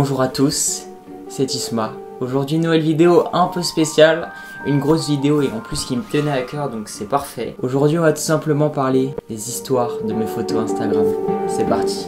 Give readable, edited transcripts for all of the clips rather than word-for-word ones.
Bonjour à tous, c'est Isma. Aujourd'hui une nouvelle vidéo un peu spéciale, une grosse vidéo et en plus qui me tenait à cœur donc c'est parfait. Aujourd'hui on va tout simplement parler des histoires de mes photos Instagram. C'est parti.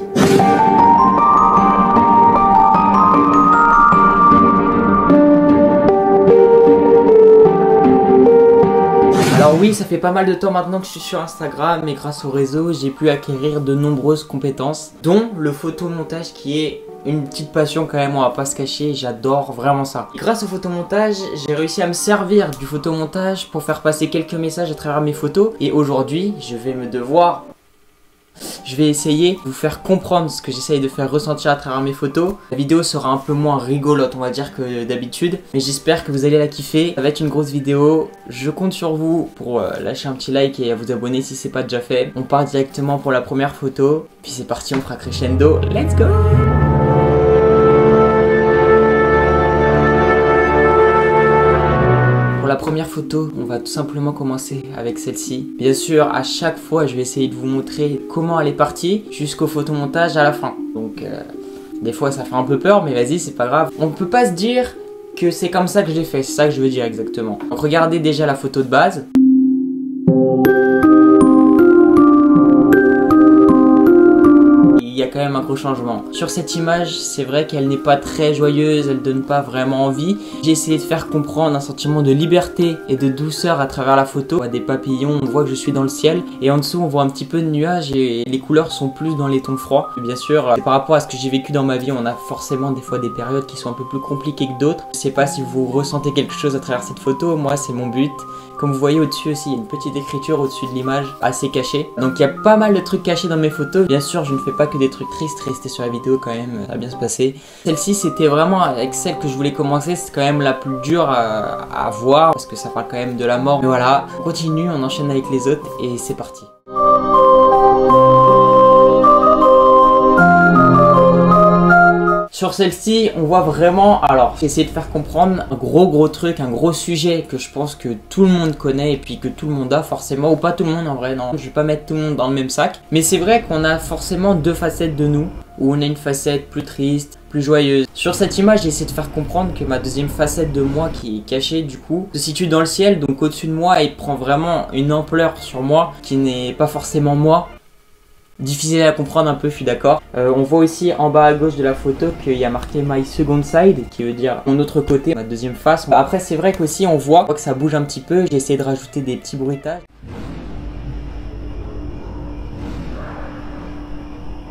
Alors oui, ça fait pas mal de temps maintenant que je suis sur Instagram et grâce au réseau, j'ai pu acquérir de nombreuses compétences, dont le photomontage qui est une petite passion quand même, on va pas se cacher, j'adore vraiment ça. Grâce au photomontage, j'ai réussi à me servir du photomontage pour faire passer quelques messages à travers mes photos et aujourd'hui, je vais essayer de vous faire comprendre ce que j'essaye de faire ressentir à travers mes photos. La vidéo sera un peu moins rigolote, on va dire, que d'habitude. Mais j'espère que vous allez la kiffer. Ça va être une grosse vidéo. Je compte sur vous pour lâcher un petit like et à vous abonner si c'est pas déjà fait. On part directement pour la première photo. Puis c'est parti, on fera crescendo. Let's go! La première photo, on va tout simplement commencer avec celle-ci. Bien sûr, à chaque fois, je vais essayer de vous montrer comment elle est partie jusqu'au photomontage à la fin. Donc, des fois, ça fait un peu peur, mais vas-y, c'est pas grave. On ne peut pas se dire que c'est comme ça que je l'ai fait, c'est ça que je veux dire exactement. Donc, regardez déjà la photo de base. Il y a quand même un gros changement. Sur cette image, c'est vrai qu'elle n'est pas très joyeuse, elle donne pas vraiment envie. J'ai essayé de faire comprendre un sentiment de liberté et de douceur à travers la photo. On voit des papillons, on voit que je suis dans le ciel et en dessous on voit un petit peu de nuages et les couleurs sont plus dans les tons froids. Bien sûr, c'est par rapport à ce que j'ai vécu dans ma vie, on a forcément des fois des périodes qui sont un peu plus compliquées que d'autres. Je sais pas si vous ressentez quelque chose à travers cette photo, moi c'est mon but. Comme vous voyez au-dessus aussi, il y a une petite écriture au-dessus de l'image assez cachée. Donc il y a pas mal de trucs cachés dans mes photos. Bien sûr, je ne fais pas que des trucs tristes, restez sur la vidéo quand même, ça va bien se passer. Celle-ci, c'était vraiment avec celle que je voulais commencer, c'est quand même la plus dure à voir parce que ça parle quand même de la mort. Mais voilà, on continue, on enchaîne avec les autres et c'est parti. Sur celle-ci, on voit vraiment, alors j'ai essayé de faire comprendre un gros truc, un gros sujet que je pense que tout le monde connaît et puis que tout le monde a forcément, ou pas tout le monde en vrai, non, je vais pas mettre tout le monde dans le même sac. Mais c'est vrai qu'on a forcément deux facettes de nous, où on a une facette plus triste, plus joyeuse. Sur cette image, j'ai essayé de faire comprendre que ma deuxième facette de moi qui est cachée du coup, se situe dans le ciel, donc au-dessus de moi et prend vraiment une ampleur sur moi qui n'est pas forcément moi. Difficile à comprendre un peu, je suis d'accord. On voit aussi en bas à gauche de la photo qu'il y a marqué My Second Side, qui veut dire mon autre côté, ma deuxième face. Après c'est vrai qu'aussi on voit que ça bouge un petit peu, j'ai essayé de rajouter des petits bruitages.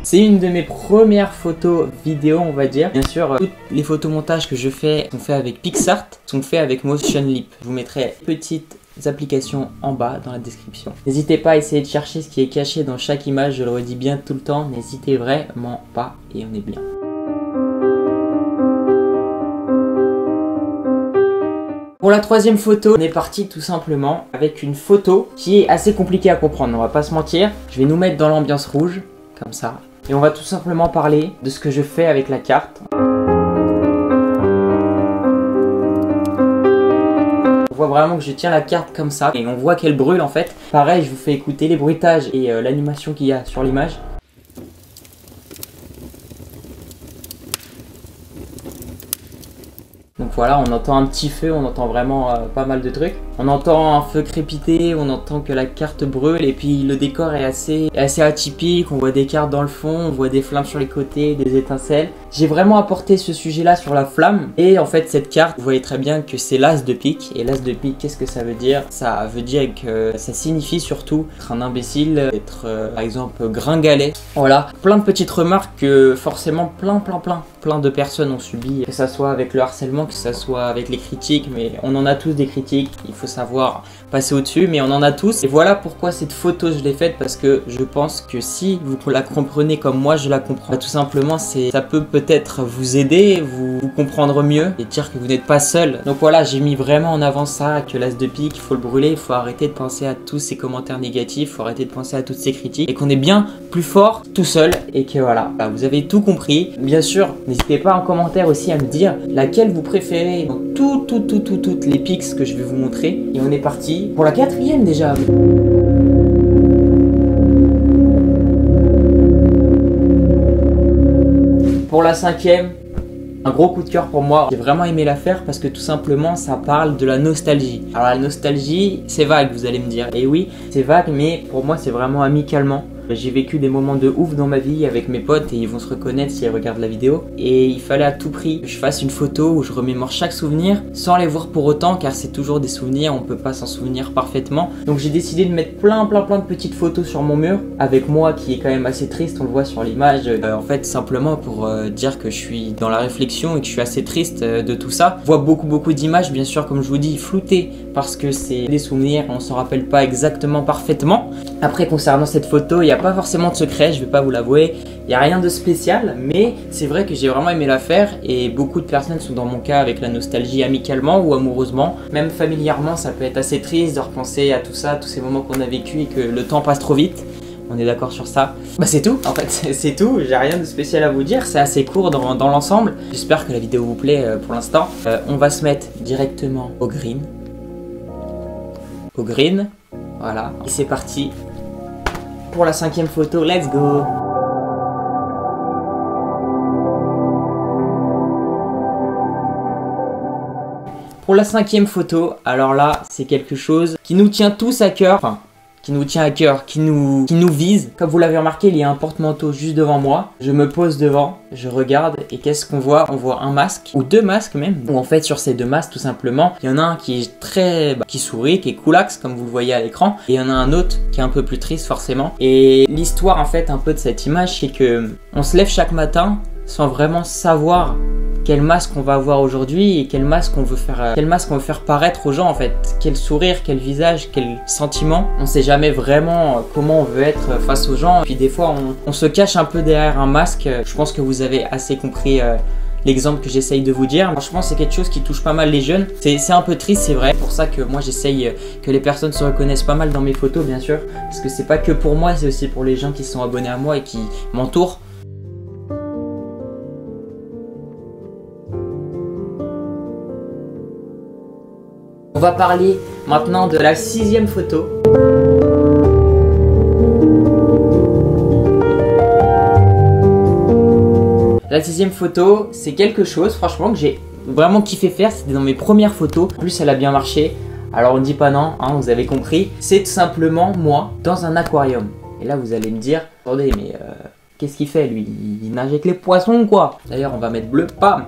C'est une de mes premières photos vidéo, on va dire. Bien sûr, toutes les photomontages que je fais sont faits avec PixArt, sont faits avec Motion Leap. Je vous mettrai petite applications en bas dans la description. N'hésitez pas à essayer de chercher ce qui est caché dans chaque image, je le redis bien tout le temps, n'hésitez vraiment pas et on est bien. Pour la troisième photo, on est parti tout simplement avec une photo qui est assez compliquée à comprendre, on va pas se mentir. Je vais nous mettre dans l'ambiance rouge, comme ça, et on va tout simplement parler de ce que je fais avec la carte. On voit vraiment que je tiens la carte comme ça et on voit qu'elle brûle en fait. Pareil, je vous fais écouter les bruitages et l'animation qu'il y a sur l'image. Donc voilà, on entend un petit feu, on entend vraiment pas mal de trucs. On entend un feu crépiter, on entend que la carte brûle et puis le décor est assez atypique. On voit des cartes dans le fond, on voit des flammes sur les côtés, des étincelles. J'ai vraiment apporté ce sujet-là sur la flamme. Et en fait, cette carte, vous voyez très bien que c'est l'as de pique. Et l'as de pique, qu'est-ce que ça veut dire? Ça veut dire que ça signifie surtout être un imbécile, être par exemple gringalet. Voilà, plein de petites remarques que forcément plein de personnes ont subi. Que ça soit avec le harcèlement, que ça soit avec les critiques, mais on en a tous des critiques. Il faut savoir passer au-dessus, mais on en a tous. Et voilà pourquoi cette photo je l'ai faite, parce que je pense que si vous la comprenez comme moi je la comprends, bah, tout simplement ça peut peut-être vous aider, vous comprendre mieux et dire que vous n'êtes pas seul. Donc voilà, j'ai mis vraiment en avant ça, que l'as de pique, il faut le brûler, il faut arrêter de penser à tous ces commentaires négatifs, il faut arrêter de penser à toutes ces critiques et qu'on est bien plus fort tout seul et que voilà, vous avez tout compris. Bien sûr, n'hésitez pas en commentaire aussi à me dire laquelle vous préférez dans toutes les pics que je vais vous montrer. Et on est parti pour la quatrième déjà. Pour la cinquième, Un gros coup de cœur pour moi, j'ai vraiment aimé la faire parce que tout simplement ça parle de la nostalgie. Alors la nostalgie, c'est vague, vous allez me dire. Et oui, c'est vague, mais pour moi c'est vraiment amicalement. J'ai vécu des moments de ouf dans ma vie avec mes potes et ils vont se reconnaître s'ils regardent la vidéo. Et il fallait à tout prix que je fasse une photo où je remémore chaque souvenir sans les voir pour autant, car c'est toujours des souvenirs, on peut pas s'en souvenir parfaitement. Donc j'ai décidé de mettre plein de petites photos sur mon mur avec moi qui est quand même assez triste, on le voit sur l'image. En fait simplement pour dire que je suis dans la réflexion et que je suis assez triste de tout ça. On voit beaucoup d'images, bien sûr comme je vous dis, floutées parce que c'est des souvenirs, on s'en rappelle pas exactement parfaitement. Après concernant cette photo, il n'y a pas forcément de secret, je vais pas vous l'avouer, il n'y a rien de spécial, mais c'est vrai que j'ai vraiment aimé la faire et beaucoup de personnes sont dans mon cas avec la nostalgie amicalement ou amoureusement, même familièrement ça peut être assez triste de repenser à tout ça, tous ces moments qu'on a vécu et que le temps passe trop vite. On est d'accord sur ça. Bah c'est tout, en fait, c'est tout, j'ai rien de spécial à vous dire, c'est assez court dans l'ensemble. J'espère que la vidéo vous plaît pour l'instant. On va se mettre directement au green. Au green, voilà, et c'est parti. Pour la 5e photo, let's go! Pour la 5e photo, alors là, c'est quelque chose qui nous tient tous à cœur. Enfin, qui nous tient à cœur, qui nous vise. Comme vous l'avez remarqué, il y a un porte-manteau juste devant moi. Je me pose devant, je regarde et qu'est-ce qu'on voit? On voit un masque, ou 2 masques même. Ou en fait sur ces 2 masques tout simplement, il y en a un qui est très... qui sourit, qui est coolax comme vous le voyez à l'écran. Et il y en a un autre qui est un peu plus triste forcément. Et l'histoire en fait un peu de cette image, c'est que on se lève chaque matin sans vraiment savoir quel masque on va avoir aujourd'hui et quel masque on veut faire paraître aux gens en fait. Quel sourire, quel visage, quel sentiment. On sait jamais vraiment comment on veut être face aux gens. Et puis des fois on se cache un peu derrière un masque. Je pense que vous avez assez compris l'exemple que j'essaye de vous dire. Franchement c'est quelque chose qui touche pas mal les jeunes. C'est un peu triste, c'est vrai. C'est pour ça que moi j'essaye que les personnes se reconnaissent pas mal dans mes photos bien sûr. Parce que c'est pas que pour moi, c'est aussi pour les gens qui sont abonnés à moi et qui m'entourent. On va parler maintenant de la 6e photo. La 6e photo, c'est quelque chose franchement que j'ai vraiment kiffé faire. C'était dans mes premières photos. En plus, elle a bien marché. Alors on dit pas non, hein, vous avez compris. C'est tout simplement moi dans un aquarium. Et là, vous allez me dire, attendez, mais qu'est-ce qu'il fait lui? Il nage avec les poissons ou quoi? D'ailleurs, on va mettre bleu, pam.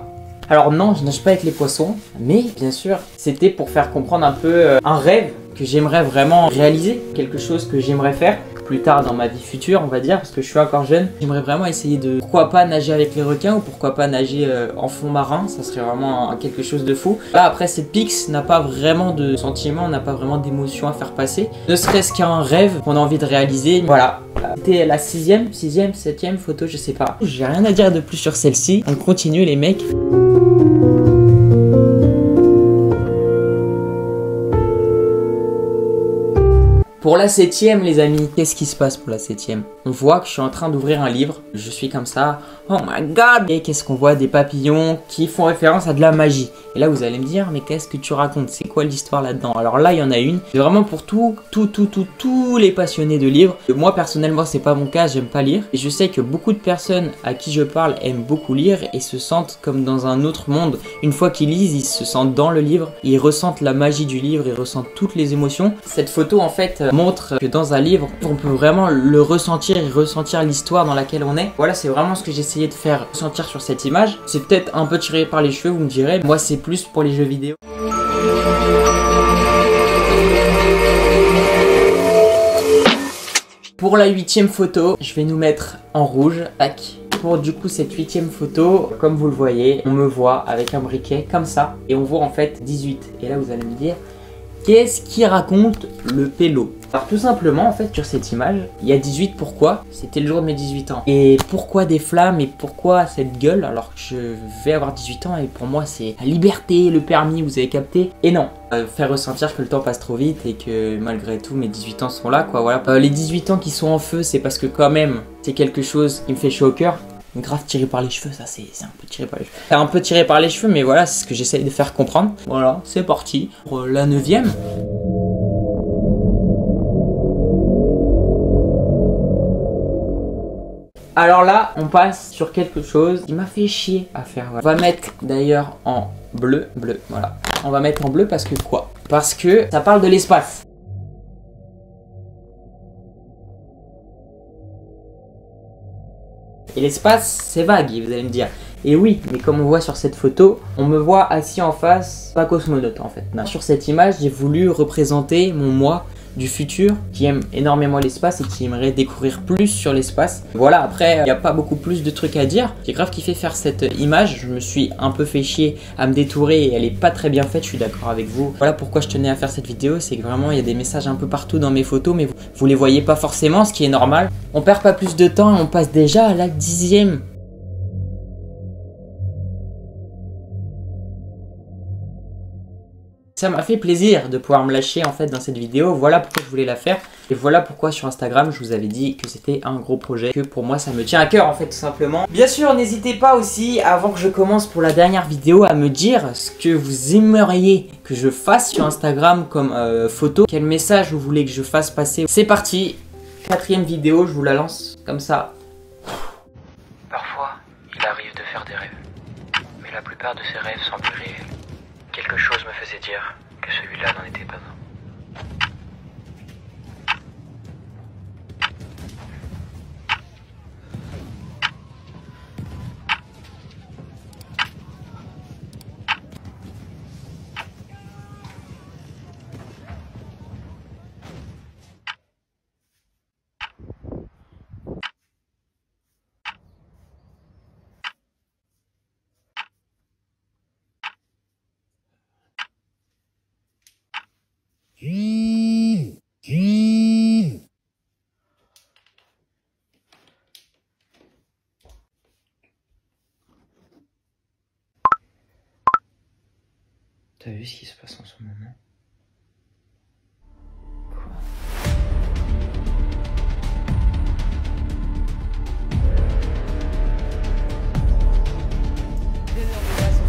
Alors non, je nage pas avec les poissons, mais bien sûr, c'était pour faire comprendre un peu un rêve que j'aimerais vraiment réaliser, quelque chose que j'aimerais faire plus tard dans ma vie future, on va dire, parce que je suis encore jeune. J'aimerais vraiment essayer de, pourquoi pas nager avec les requins ou pourquoi pas nager en fond marin, ça serait vraiment quelque chose de fou. Là, après, cette pix n'a pas vraiment de sentiment, n'a pas vraiment d'émotion à faire passer, ne serait-ce qu'un rêve qu'on a envie de réaliser. Voilà. C'était la 6e, 7e photo, je sais pas. J'ai rien à dire de plus sur celle-ci. On continue les mecs. Pour la 7e les amis, qu'est-ce qui se passe pour la 7e? On voit que je suis en train d'ouvrir un livre, je suis comme ça, oh my god! Et qu'est-ce qu'on voit? Des papillons qui font référence à de la magie. Et là vous allez me dire, mais qu'est-ce que tu racontes? C'est quoi l'histoire là-dedans? Alors là il y en a une, c'est vraiment pour tous les passionnés de livres. Moi personnellement c'est pas mon cas, j'aime pas lire. Et je sais que beaucoup de personnes à qui je parle aiment beaucoup lire et se sentent comme dans un autre monde. Une fois qu'ils lisent, ils se sentent dans le livre, ils ressentent la magie du livre, ils ressentent toutes les émotions. Cette photo en fait montre que dans un livre, on peut vraiment le ressentir et ressentir l'histoire dans laquelle on est. Voilà, c'est vraiment ce que j'essayais de faire ressentir sur cette image. C'est peut-être un peu tiré par les cheveux, vous me direz. Moi, c'est plus pour les jeux vidéo. Pour la 8e photo, je vais nous mettre en rouge. Tac. Pour du coup cette 8e photo, comme vous le voyez, on me voit avec un briquet comme ça. Et on voit en fait 18. Et là, vous allez me dire, qu'est-ce qui raconte le pélo? Alors tout simplement en fait sur cette image, il y a 18, pourquoi? C'était le jour de mes 18 ans. Et pourquoi des flammes et pourquoi cette gueule alors que je vais avoir 18 ans et pour moi c'est la liberté, le permis, vous avez capté? Et non, faire ressentir que le temps passe trop vite et que malgré tout mes 18 ans sont là quoi, voilà. Les 18 ans qui sont en feu, c'est parce que quand même c'est quelque chose qui me fait chaud au cœur. Grave tiré par les cheveux, ça c'est un peu tiré par les cheveux. C'est un peu tiré par les cheveux mais voilà, c'est ce que j'essaye de faire comprendre. Voilà, c'est parti pour la 9e. Alors là, on passe sur quelque chose qui m'a fait chier à faire. On va mettre d'ailleurs en bleu, voilà. On va mettre en bleu parce que quoi? Parce que ça parle de l'espace. Et l'espace, c'est vague, vous allez me dire. Et oui, mais comme on voit sur cette photo, on me voit assis en face, pas cosmonaute en fait. Non. Sur cette image, j'ai voulu représenter mon moi du futur qui aime énormément l'espace et qui aimerait découvrir plus sur l'espace. Voilà, après, il n'y a pas beaucoup plus de trucs à dire. J'ai grave kiffé faire cette image. Je me suis un peu fait chier à me détourer et elle est pas très bien faite, je suis d'accord avec vous. Voilà pourquoi je tenais à faire cette vidéo, c'est que vraiment, il y a des messages un peu partout dans mes photos, mais vous les voyez pas forcément, ce qui est normal. On perd pas plus de temps et on passe déjà à la 10e. Ça m'a fait plaisir de pouvoir me lâcher en fait dans cette vidéo, voilà pourquoi je voulais la faire et voilà pourquoi sur Instagram je vous avais dit que c'était un gros projet, que pour moi ça me tient à cœur en fait tout simplement. Bien sûr n'hésitez pas aussi avant que je commence pour la dernière vidéo à me dire ce que vous aimeriez que je fasse sur Instagram comme photo, quel message vous voulez que je fasse passer. C'est parti, 4e vidéo, je vous la lance comme ça. Parfois il arrive de faire des rêves, mais la plupart de ces rêves sont plus réels. Quelque chose me faisait dire que celui-là n'en était pas un. T'as vu ce qui se passe en ce moment?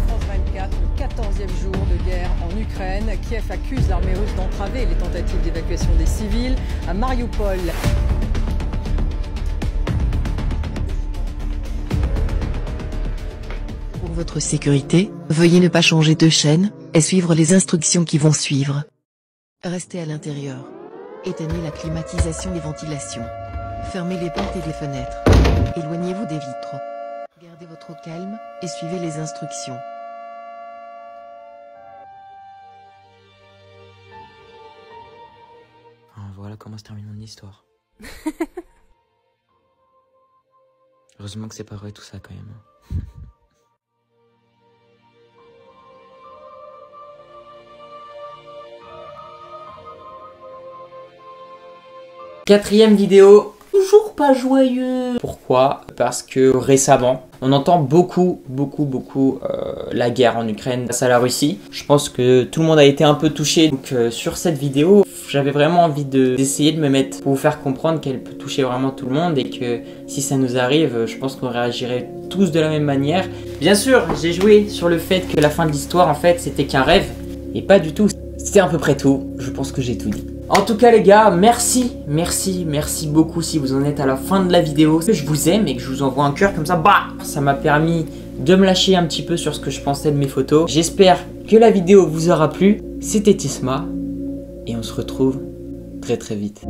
France 24, le 14e jour de guerre en Ukraine. Kiev accuse l'armée russe d'entraver les tentatives d'évacuation des civils à Mariupol. Pour votre sécurité, veuillez ne pas changer de chaîne et suivre les instructions qui vont suivre. Restez à l'intérieur. Éteignez la climatisation et ventilation. Fermez les portes et les fenêtres. Éloignez-vous des vitres. Gardez votre calme et suivez les instructions. Voilà comment se termine mon histoire. Heureusement que c'est pas vrai tout ça quand même. 4e vidéo, toujours pas joyeux. Pourquoi? Parce que récemment, on entend beaucoup la guerre en Ukraine face à la Russie. Je pense que tout le monde a été un peu touché. Donc sur cette vidéo, j'avais vraiment envie d'essayer de me mettre pour vous faire comprendre qu'elle peut toucher vraiment tout le monde et que si ça nous arrive, je pense qu'on réagirait tous de la même manière. Bien sûr, j'ai joué sur le fait que la fin de l'histoire, en fait, c'était qu'un rêve et pas du tout. C'était à peu près tout. Je pense que j'ai tout dit. En tout cas les gars, merci beaucoup si vous en êtes à la fin de la vidéo. Je vous aime et que je vous envoie un cœur comme ça, bah, ça m'a permis de me lâcher un petit peu sur ce que je pensais de mes photos. J'espère que la vidéo vous aura plu. C'était Tisma et on se retrouve très vite.